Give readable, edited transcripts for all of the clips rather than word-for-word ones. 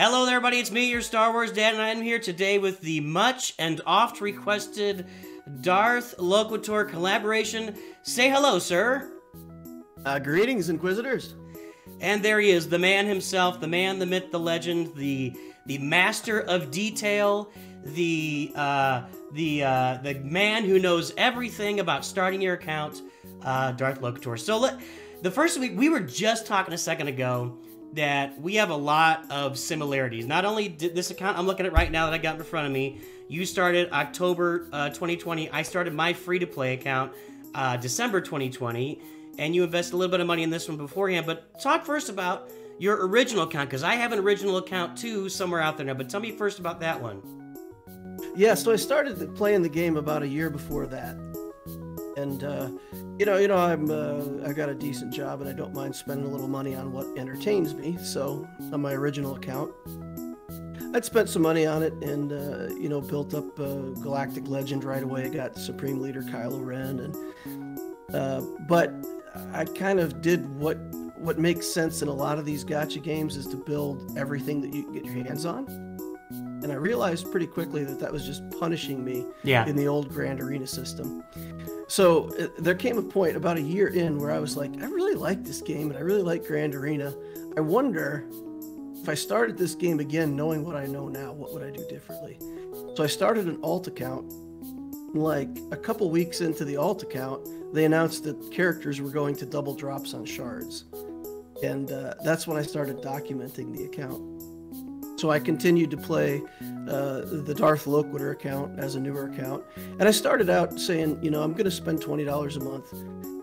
Hello there, everybody. It's me, your Star Wars dad, and I'm here today with the much and oft requested Darth Loquitur collaboration. Say hello, sir. Greetings, Inquisitors. And there he is, the man himself, the man, the myth, the legend, the master of detail, the man who knows everything about starting your account, Darth Loquitur. So the first week, we were just talking a second ago that we have a lot of similarities. Not only did this account I'm looking at right now that I got in front of me, you started October 2020. I started my free-to-play account December 2020, and you invested a little bit of money in this one beforehand. But talk first about your original account, because I have an original account too somewhere out there now. But tell me first about that one. Yeah, so I started playing the game about a year before that, and I got a decent job, and I don't mind spending a little money on what entertains me. So on my original account, I'd spent some money on it, and built up Galactic Legend right away. I got Supreme Leader Kylo Ren, and but I kind of did what makes sense in a lot of these gacha games, is to build everything that you can get your hands on. And I realized pretty quickly that that was just punishing me in the old Grand Arena system. So there came a point about a year in where I was like, I really like this game, and I really like Grand Arena. I wonder if I started this game again knowing what I know now, what would I do differently? So I started an alt account. Like a couple weeks into the alt account, they announced that characters were going to double drops on shards. And that's when I started documenting the account. So I continued to play the Darth Loquitur account as a newer account. And I started out saying, I'm going to spend $20 a month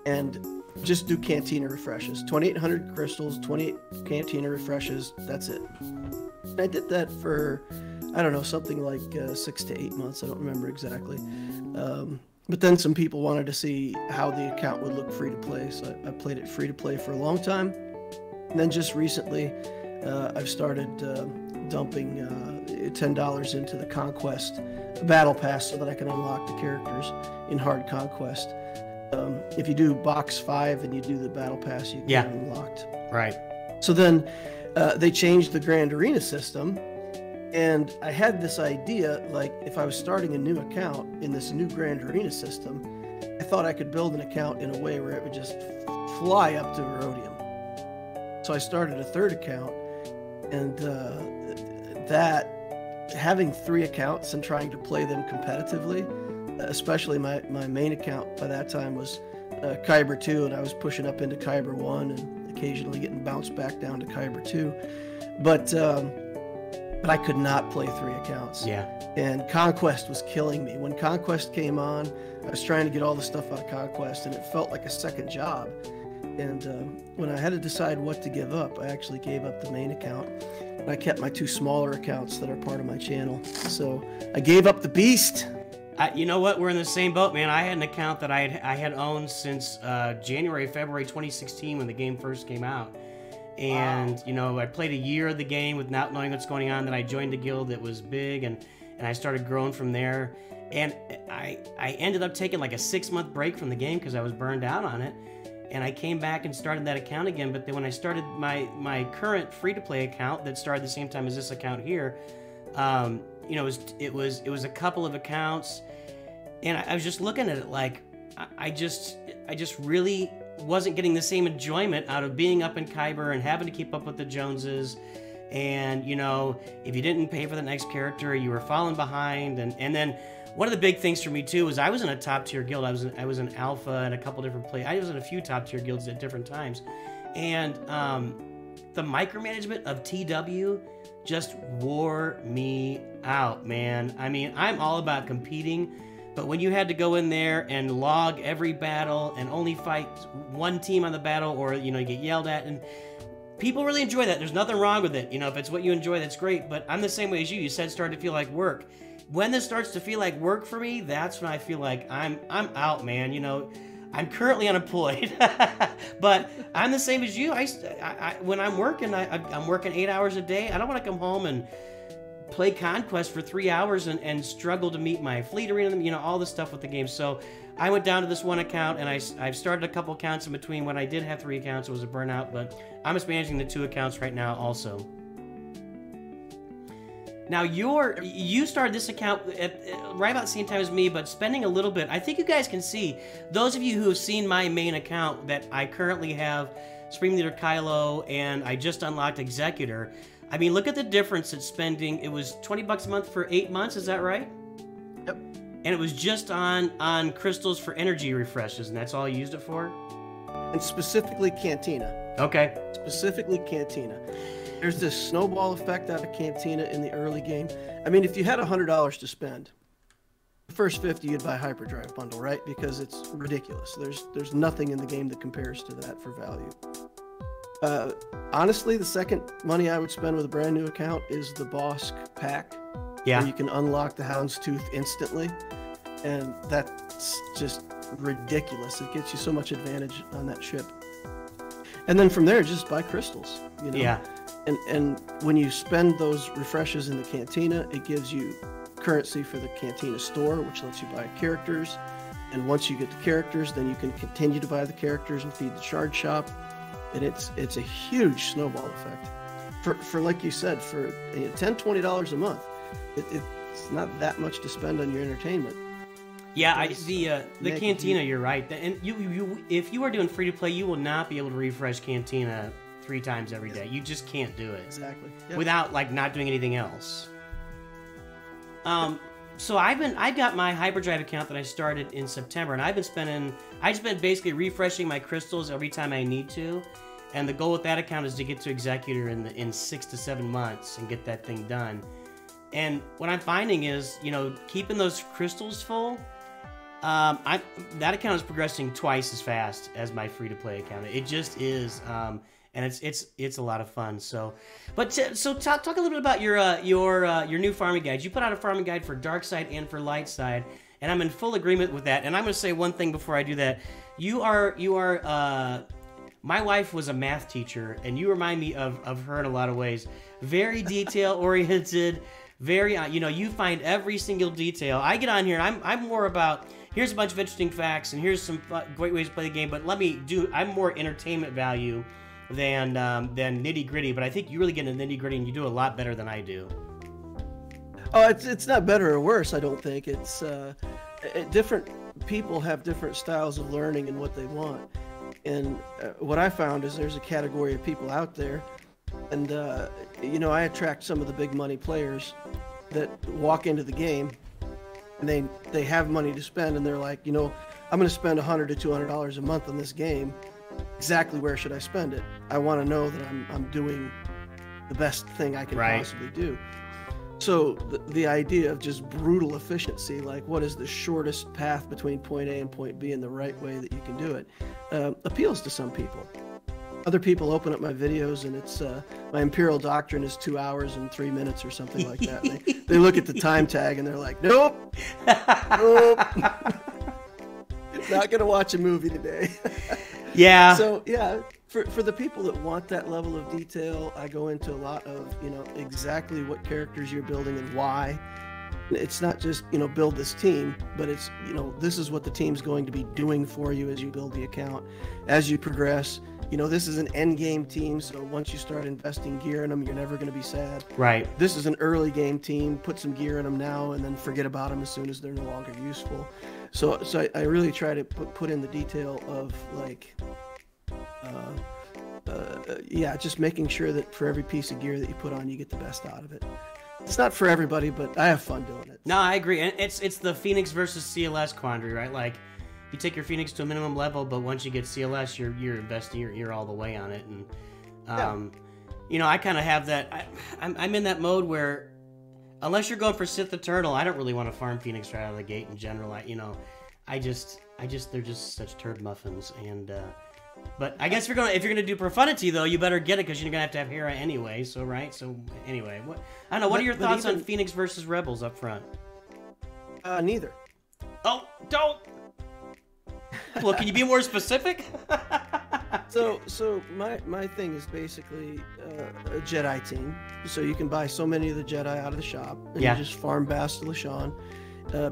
and just do Cantina refreshes. 2,800 crystals, 28 Cantina refreshes, that's it. And I did that for, I don't know, something like 6 to 8 months. I don't remember exactly. But then some people wanted to see how the account would look free to play. So I played it free to play for a long time. And then just recently, I've started dumping $10 into the Conquest Battle Pass so that I can unlock the characters in Hard Conquest. If you do Box 5 and you do the Battle Pass, you get it unlocked. Right. So then they changed the Grand Arena system, and I had this idea, like if I was starting a new account in this new Grand Arena system, I thought I could build an account in a way where it would just fly up to Rhodium. So I started a third account, and that having 3 accounts and trying to play them competitively, especially my main account by that time was Kyber 2, and I was pushing up into Kyber 1 and occasionally getting bounced back down to Kyber 2. But I could not play 3 accounts. Yeah. And Conquest was killing me. When Conquest came on, I was trying to get all the stuff out of Conquest, and it felt like a second job. And when I had to decide what to give up, I actually gave up the main account. And I kept my 2 smaller accounts that are part of my channel. So I gave up the beast. You know what? We're in the same boat, man. I had an account that I had owned since January, February 2016 when the game first came out. And, I played a year of the game with not knowing what's going on. Then I joined a guild that was big, and I started growing from there. And I ended up taking like a 6-month break from the game because I was burned out on it. And I came back and started that account again. But then when I started my current free-to-play account that started the same time as this account here, it was a couple of accounts, and I was just looking at it like I just really wasn't getting the same enjoyment out of being up in Kyber and having to keep up with the Joneses. And if you didn't pay for the next character, you were falling behind. And then one of the big things for me too was I was in a top tier guild. I was in alpha and a couple different I was in a few top tier guilds at different times, and the micromanagement of TW just wore me out, man. I mean, I'm all about competing, but when you had to go in there and log every battle and only fight one team on the battle, or you get yelled at, and people really enjoy that. There's nothing wrong with it. If it's what you enjoy, that's great. But I'm the same way as you. You said it started to feel like work. When this starts to feel like work for me, that's when I feel like I'm out, man. I'm currently unemployed, but I'm the same as you. When I'm working, I'm working 8 hours a day. I don't want to come home and play Conquest for 3 hours and struggle to meet my fleet arena, all the stuff with the game. So I went down to this one account, and I've started a couple accounts in between. When I did have 3 accounts, it was a burnout, but I'm just managing the 2 accounts right now also. Now you started this account right about the same time as me, but spending a little bit. I think you guys can see, those of you who have seen my main account, that I currently have Supreme Leader Kylo and I just unlocked Executor. I mean, look at the difference it's spending. It was $20 a month for 8 months, is that right? Yep. And it was just on crystals for energy refreshes, and that's all you used it for? And specifically Cantina. Okay. Specifically Cantina. There's this snowball effect out of Cantina in the early game. I mean, if you had $100 to spend, the first 50 you'd buy Hyperdrive bundle, right? Because it's ridiculous. There's nothing in the game that compares to that for value. Honestly, the second money I would spend with a brand new account is the Bosk pack. Yeah. Where you can unlock the Houndstooth instantly. And that's just ridiculous. It gets you so much advantage on that ship. And then from there, just buy crystals, you know? Yeah. And when you spend those refreshes in the Cantina, it gives you currency for the Cantina store, which lets you buy characters. And once you get the characters, then you can continue to buy the characters and feed the shard shop. And it's a huge snowball effect. For like you said, for $10, $20 a month, it's not that much to spend on your entertainment. Yeah, the Cantina, you're right. And you if you are doing free to play, you will not be able to refresh Cantina 3 times every day. You just can't do it. Exactly. Yep. Without like not doing anything else. So I've got my Hyperdrive account that I started in September, and I've been basically refreshing my crystals every time I need to. And the goal with that account is to get to Executor in 6 to 7 months and get that thing done. And what I'm finding is, you know, keeping those crystals full, that account is progressing twice as fast as my free-to-play account. It just is, and it's a lot of fun. So talk a little bit about your new farming guides. You put out a farming guide for dark side and for light side, and I'm in full agreement with that. And I'm going to say one thing before I do that. You are my wife was a math teacher, and you remind me of her in a lot of ways. Very detail-oriented, very, you know, you find every single detail. I get on here, and I'm more about, here's a bunch of interesting facts, and here's some great ways to play the game, but I'm more entertainment value than nitty-gritty, but I think you really get into nitty-gritty, and you do a lot better than I do. Oh, it's not better or worse, I don't think. It's different people have different styles of learning and what they want. And what I found is there's a category of people out there, and you know, I attract some of the big money players that walk into the game, and they have money to spend, and they're like, you know, I'm going to spend $100 to $200 a month on this game. Exactly where should I spend it? I want to know that I'm doing the best thing I can possibly do. So the idea of just brutal efficiency, like what is the shortest path between point A and point B in the right way that you can do it, appeals to some people. Other people open up my videos and it's my Imperial Doctrine is 2 hours and 3 minutes or something like that. They look at the time tag and they're like, nope, nope, not gonna watch a movie today. Yeah. So yeah, for the people that want that level of detail, I go into a lot of, you know, exactly what characters you're building and why. It's not just, you know, build this team, but it's, you know, this is what the team's going to be doing for you as you build the account, as you progress. You know, this is an end game team, so once you start investing gear in them, you're never going to be sad. Right. This is an early game team. Put some gear in them now and then forget about them as soon as they're no longer useful. So I really try to put in the detail of, like, yeah, just making sure that for every piece of gear that you put on, you get the best out of it. It's not for everybody, but I have fun doing it. No, I agree. And it's the Phoenix versus CLS quandary, right? Like, you take your Phoenix to a minimum level, but once you get CLS, you're investing you're all the way on it. And you know, I kind of have that. I'm in that mode where, unless you're going for Sith Eternal, I don't really want to farm Phoenix right out of the gate in general. They're just such turd muffins. And but I guess if you're gonna do Profundity though, you better get it because you're gonna have to have Hera anyway. So right. So anyway, I don't know. What are your thoughts on Phoenix versus Rebels up front? Neither. Oh, don't. Well, can you be more specific? So my thing is basically a Jedi team. So you can buy so many of the Jedi out of the shop, and you just farm Bastila Shan.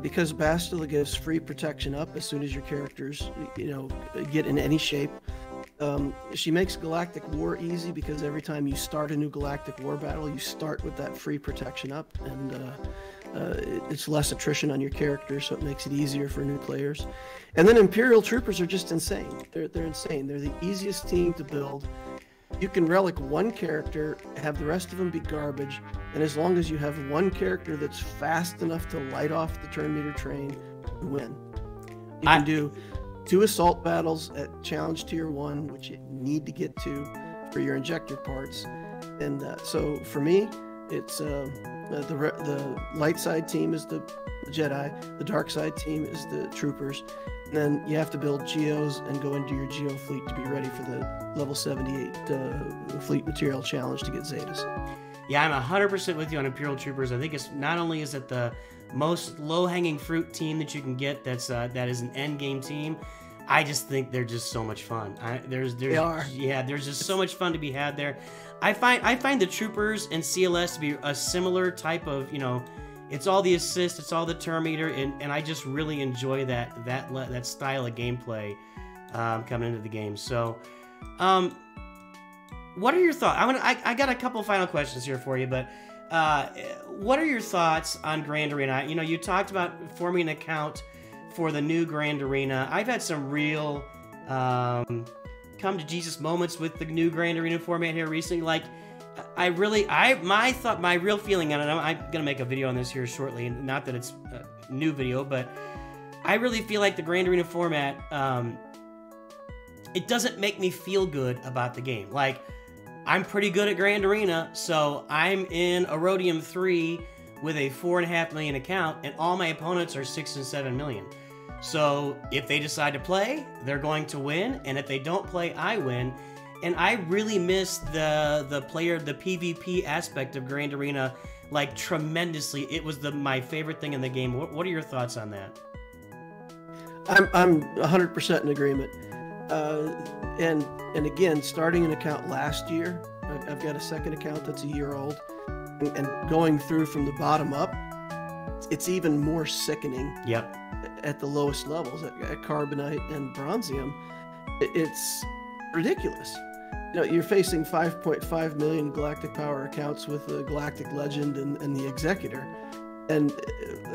Because Bastila gives free protection up as soon as your characters, you know, get in any shape. She makes Galactic War easy because every time you start a new Galactic War battle, you start with that free protection up, and it's less attrition on your character, so it makes it easier for new players. And then Imperial Troopers are just insane. They're insane. They're the easiest team to build. You can relic one character, have the rest of them be garbage, and as long as you have one character that's fast enough to light off the turn meter train, you win. You can do 2 assault battles at challenge tier 1, which you need to get to for your injector parts. And so for me, it's the light side team is the Jedi, the dark side team is the troopers, and then you have to build Geos and go into your Geo fleet to be ready for the level 78 fleet material challenge to get Zetas. Yeah, I'm 100% with you on Imperial Troopers. I think it's not only is it the most low-hanging fruit team that you can get that is an end game team. I just think they're just so much fun. They are. Yeah, there's just so much fun to be had there. I find the Troopers and CLS to be a similar type of, it's all the assist, it's all the turn meter, and I just really enjoy that style of gameplay coming into the game. So, what are your thoughts? I got a couple final questions here for you, but what are your thoughts on Grand Arena? You talked about forming an account for the new Grand Arena. I've had some real come to Jesus moments with the new Grand Arena format here recently. Like, my real feeling on it, I'm gonna make a video on this here shortly, and not that it's a new video, but I really feel like the Grand Arena format, it doesn't make me feel good about the game. Like, I'm pretty good at Grand Arena, so I'm in Erodium 3 with a 4.5 million account, and all my opponents are 6 and 7 million. So if they decide to play, they're going to win, and if they don't play, I win. And I really miss the PvP aspect of Grand Arena, like, tremendously. It was my favorite thing in the game. What are your thoughts on that? I'm 100% in agreement. And again, starting an account last year, I've got a second account that's a year old, and going through from the bottom up, it's even more sickening. Yep. At the lowest levels, at Carbonite and Bronzium, it's ridiculous. You're facing 5.5 million Galactic Power accounts with the Galactic Legend and the Executor. And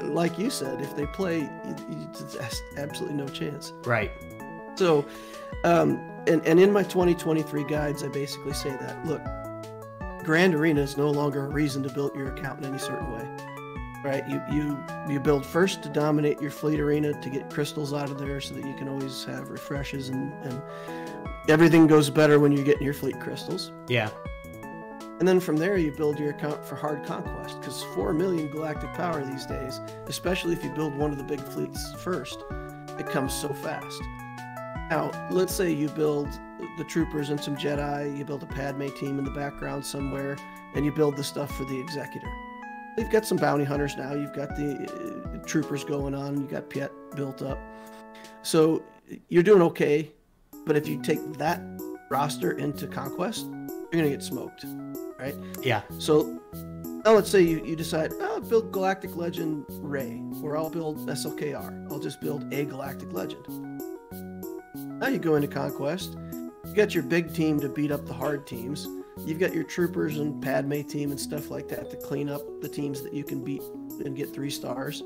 like you said, if they play, there's absolutely no chance. Right. So, and in my 2023 guides, I basically say that, look, Grand Arena is no longer a reason to build your account in any certain way. Right? You build first to dominate your fleet arena, to get crystals out of there so that you can always have refreshes, and everything goes better when you're getting your fleet crystals. Yeah. And then from there, you build your account for hard conquest, because 4 million Galactic Power these days, especially if you build one of the big fleets first, it comes so fast. Now, let's say you build the Troopers and some Jedi, you build a Padme team in the background somewhere, and you build the stuff for the Executor. You've got some bounty hunters now, you've got the Troopers going on, you've got Piet built up. So you're doing okay, but if you take that roster into Conquest, you're going to get smoked, right? Yeah. So now let's say you decide, I'll build Galactic Legend Rey, or I'll build SLKR. I'll just build a Galactic Legend. Now you go into Conquest, you got your big team to beat up the hard teams. You've got your Troopers and Padme team and stuff like that to clean up the teams that you can beat and get 3 stars.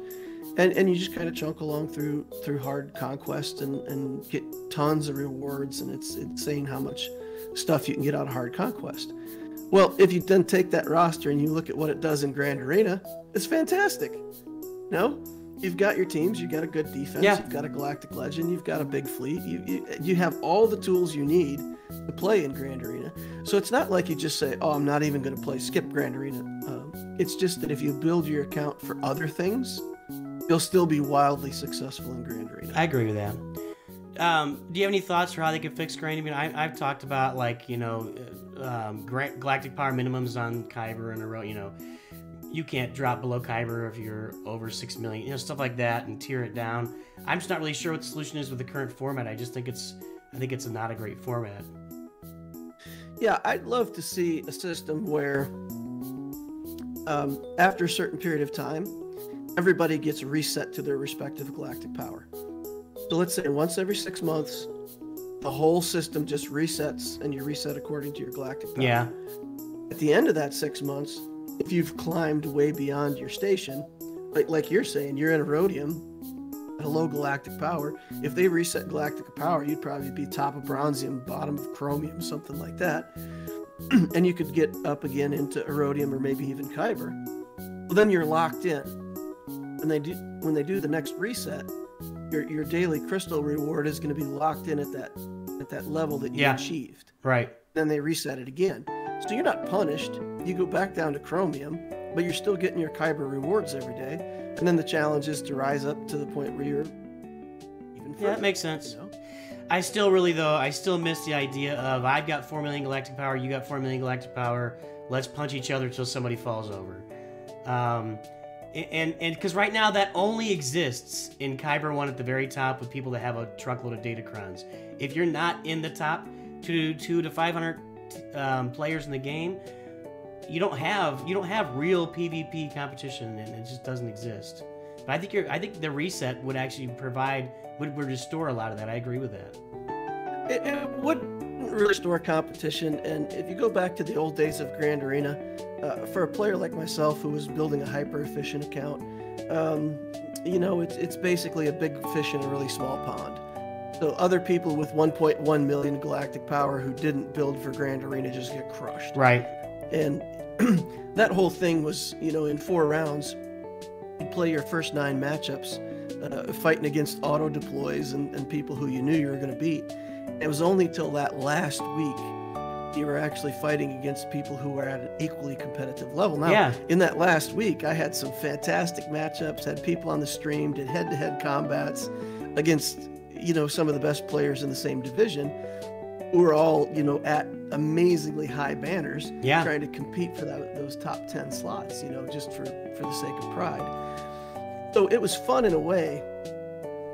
And you just kind of chunk along through hard conquest and get tons of rewards, and it's insane how much stuff you can get out of hard conquest. Well, if you then take that roster and you look at what it does in Grand Arena, it's fantastic. You've got your teams, you've got a good defense, You've got a Galactic Legend, you've got a big fleet, you have all the tools you need to play in Grand Arena. So it's not like you just say, oh, I'm not even going to play, skip Grand Arena. It's just that if you build your account for other things, you'll still be wildly successful in Grand Arena. I agree with that. Do you have any thoughts for how they could fix Grand Arena? I've talked about, like, Galactic Power minimums on Kyber in a row. You can't drop below Kyber if you're over 6 million, stuff like that, and tier it down. I'm just not really sure what the solution is with the current format. I just think it's not a great format. Yeah, I'd love to see a system where after a certain period of time, everybody gets reset to their respective Galactic Power. So let's say once every 6 months, the whole system just resets, and you reset according to your galactic power. Yeah. At the end of that 6 months, if you've climbed way beyond your station, like you're saying, you're in Erodium at a low galactic power. If they reset galactic power, you'd probably be top of Bronzium, bottom of Chromium, something like that. And you could get up again into Erodium or maybe even Kyber. Well, then you're locked in. When they do the next reset, your daily crystal reward is going to be locked in at that level that you achieved. Right. Then they reset it again. So you're not punished. You go back down to Chromium, but you're still getting your Kyber rewards every day. And then the challenge is to rise up to the point where you're even further. Yeah, that makes sense. You know? I still miss the idea of I've got 4 million galactic power, you got 4 million galactic power, let's punch each other till somebody falls over. And because right now that only exists in Kyber 1 at the very top with people that have a truckload of datacrons. If you're not in the top 2 to 500 players in the game, you don't have real PvP competition, and it just doesn't exist. But I think the reset would actually would restore a lot of that. I agree with that. It would restore competition, and if you go back to the old days of Grand Arena, for a player like myself who was building a hyper-efficient account, it's basically a big fish in a really small pond. So other people with 1.1 million galactic power who didn't build for Grand Arena just get crushed. Right. And that whole thing was, in 4 rounds, you'd play your first 9 matchups, fighting against auto deploys and people who you knew you were going to beat. It was only till that last week you were actually fighting against people who were at an equally competitive level. Now, in that last week, I had some fantastic matchups, had people on the stream, did head-to-head combats against, some of the best players in the same division who were all, at amazingly high banners, trying to compete for those top 10 slots, just for the sake of pride. So it was fun in a way.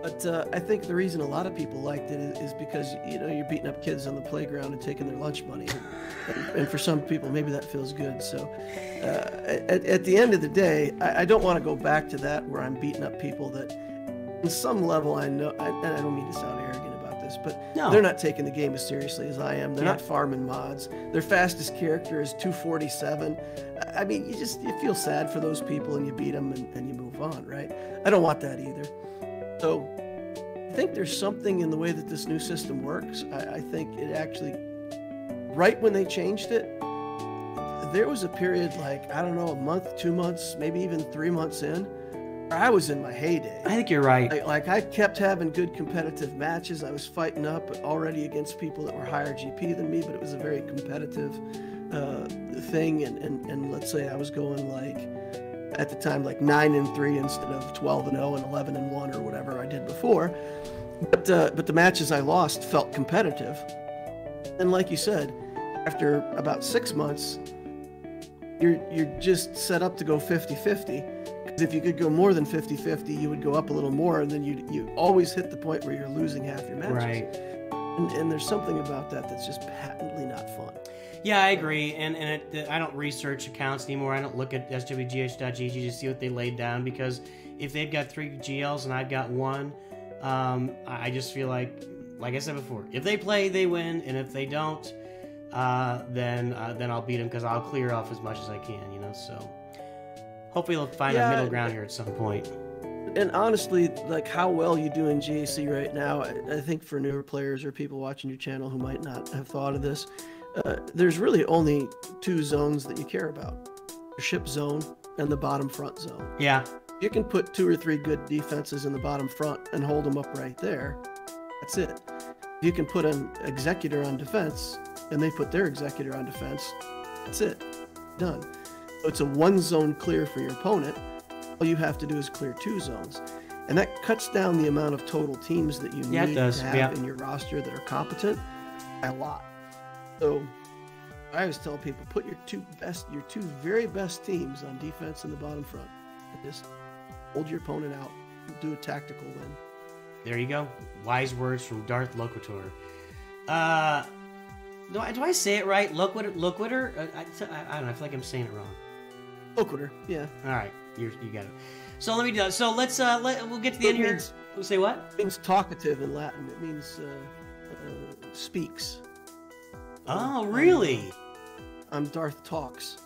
But I think the reason a lot of people liked it is because, you're beating up kids on the playground and taking their lunch money. And for some people, maybe that feels good. So at the end of the day, I don't want to go back to that where I'm beating up people that, on some level, I know, and I don't mean to sound arrogant about this, but they're not taking the game as seriously as I am. They're not farming mods. Their fastest character is 247. I mean, you feel sad for those people and you beat them and you move on, right? I don't want that either. So I think there's something in the way that this new system works. I think it actually, right when they changed it, there was a period like, I don't know, a month, 2 months, maybe even 3 months in, where I was in my heyday. I think you're right. Like I kept having good competitive matches. I was fighting up already against people that were higher GP than me, but it was a very competitive thing. And let's say I was going like, at the time, like 9-3 instead of 12-0 and 11-1 or whatever I did before. But the matches I lost felt competitive. And like you said, after about 6 months, you're just set up to go 50-50. Because if you could go more than 50-50, you would go up a little more, and then you always hit the point where you're losing half your matches. Right. And there's something about that that's just patently not fun. Yeah, I agree, and I don't research accounts anymore. I don't look at SWGOH.gg to see what they laid down, because if they've got 3 GLs and I've got 1, I just feel like I said before, if they play, they win, and if they don't, then I'll beat them because I'll clear off as much as I can, So hopefully they'll find a middle ground here at some point. And honestly, like how well you do in GAC right now, I think for newer players or people watching your channel who might not have thought of this, there's really only 2 zones that you care about: the ship zone and the bottom front zone. Yeah. You can put 2 or 3 good defenses in the bottom front and hold them up right there. That's it. You can put an executor on defense and they put their executor on defense. That's it. Done. So it's a 1 zone clear for your opponent. All you have to do is clear 2 zones. And that cuts down the amount of total teams that you need to have in your roster that are competent by a lot. So I always tell people, put your 2 very best teams on defense in the bottom front, and just hold your opponent out and do a tactical win. There you go. Wise words from Darth Loquitur. Do I say it right? Loquitur? I don't know. I feel like I'm saying it wrong. Loquitur, yeah. All right, you got it. So let me do that. So let's we'll get to the end here. We'll say what? It means talkative in Latin. It means Speaks. Oh, really? I'm Darth Talks.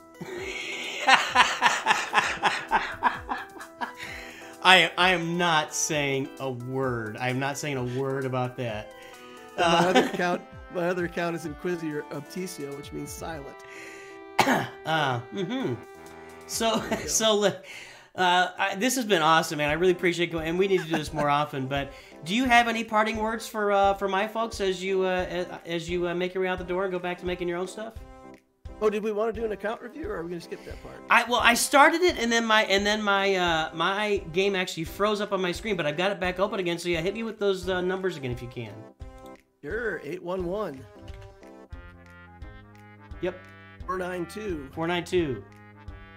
I am not saying a word. I am not saying a word about that. My other account is Inquisitor Obtesio, which means silent. This has been awesome, man. I really appreciate it, and we need to do this more often. But do you have any parting words for my folks as you make your way out the door and go back to making your own stuff? Oh, did we want to do an account review, or are we going to skip that part? I started it, and then my game actually froze up on my screen, but I've got it back open again. So yeah, hit me with those numbers again if you can. Sure, 811. Yep. 492. 492.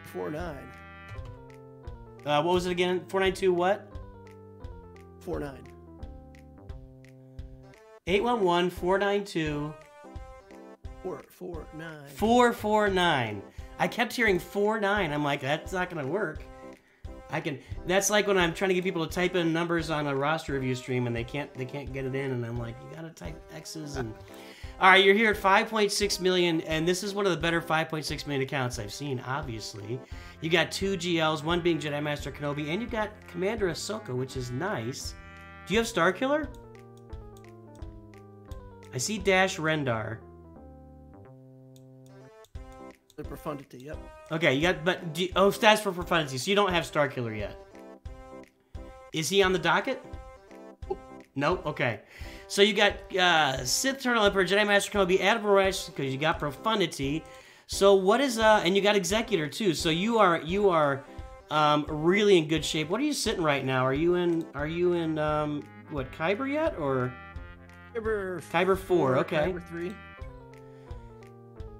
49. What was it again? 492 what? 49. 811 492 449. 449. I kept hearing 49. I'm like, that's not gonna work. That's like when I'm trying to get people to type in numbers on a roster review stream and they can't get it in, and I'm like, you gotta type X's and. All right, you're here at 5.6 million, and this is one of the better 5.6 million accounts I've seen. Obviously, you got 2 GLs, one being Jedi Master Kenobi, and you got Commander Ahsoka, which is nice. Do you have Starkiller? I see Dash Rendar. The profundity, yep. Okay, you got, but stats for profundity, so you don't have Starkiller yet. Is he on the docket? Nope. Okay, so you got Sith Eternal Emperor, Jedi Master Kenobi, Admiral Rash, because you got profundity. So what is and you got Executor too. So you are really in good shape. What are you sitting right now? Are you in what, Kyber yet, or Kyber 4? Okay. Kyber 3.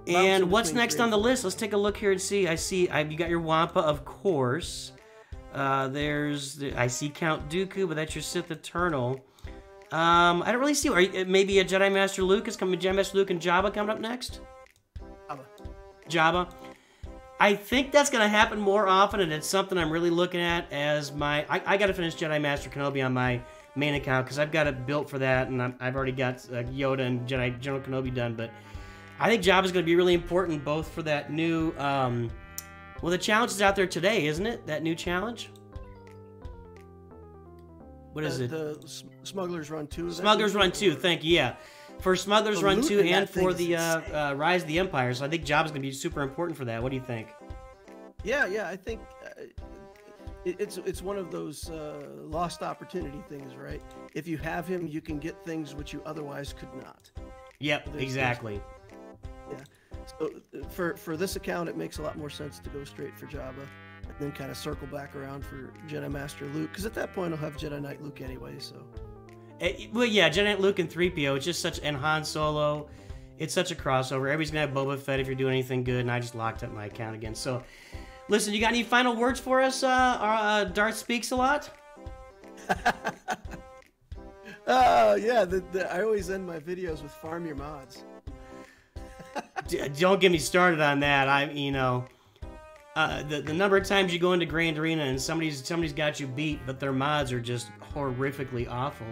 And what's next on the list? Let's take a look here and see. You got your Wampa, of course. I see Count Dooku, but that's your Sith Eternal. I don't really see. Maybe a Jedi Master Luke is coming. Jedi Master Luke and Jabba coming up next. Jabba. I think that's going to happen more often, and it's something I'm really looking at as my. I got to finish Jedi Master Kenobi on my main account because I've got it built for that, and I've already got Yoda and General Kenobi done, but. I think Jabba's going to be really important both for that new, well, the challenge is out there today, isn't it? That new challenge? What is it? The Smuggler's Run 2. Smuggler's Run 2, thank you, yeah. For Smuggler's Run 2 and for the Rise of the Empire, so I think Jabba's going to be super important for that. What do you think? Yeah, I think it's one of those lost opportunity things, right? If you have him, you can get things which you otherwise could not. Yep, exactly. Yeah, so for this account, it makes a lot more sense to go straight for Jabba, and then kind of circle back around for Jedi Master Luke, because at that point I'll have Jedi Knight Luke anyway. So, well, yeah, Jedi Knight Luke and 3PO. It's just and Han Solo. It's such a crossover. Everybody's gonna have Boba Fett if you're doing anything good, and I just locked up my account again. So, listen, you got any final words for us? Darth speaks a lot. Yeah. I always end my videos with farm your mods. Don't get me started on that. The number of times you go into Grand Arena and somebody's got you beat, but their mods are just horrifically awful,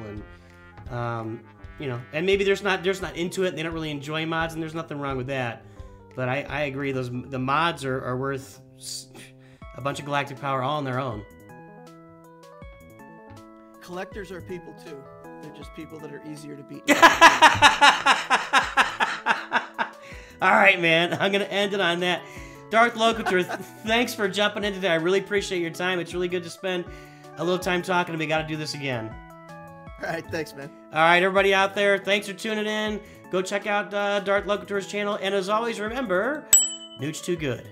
and and maybe they're not into it. And they don't really enjoy mods, and there's nothing wrong with that. But I agree. The mods are worth a bunch of galactic power all on their own. Collectors are people too. They're just people that are easier to beat. All right, man. I'm going to end it on that. Darth Loquitur, thanks for jumping in today. I really appreciate your time. It's really good to spend a little time talking to me. Got to do this again. All right. Thanks, man. All right, everybody out there, thanks for tuning in. Go check out Darth Loquitur's channel. And as always, remember, Nooch too good.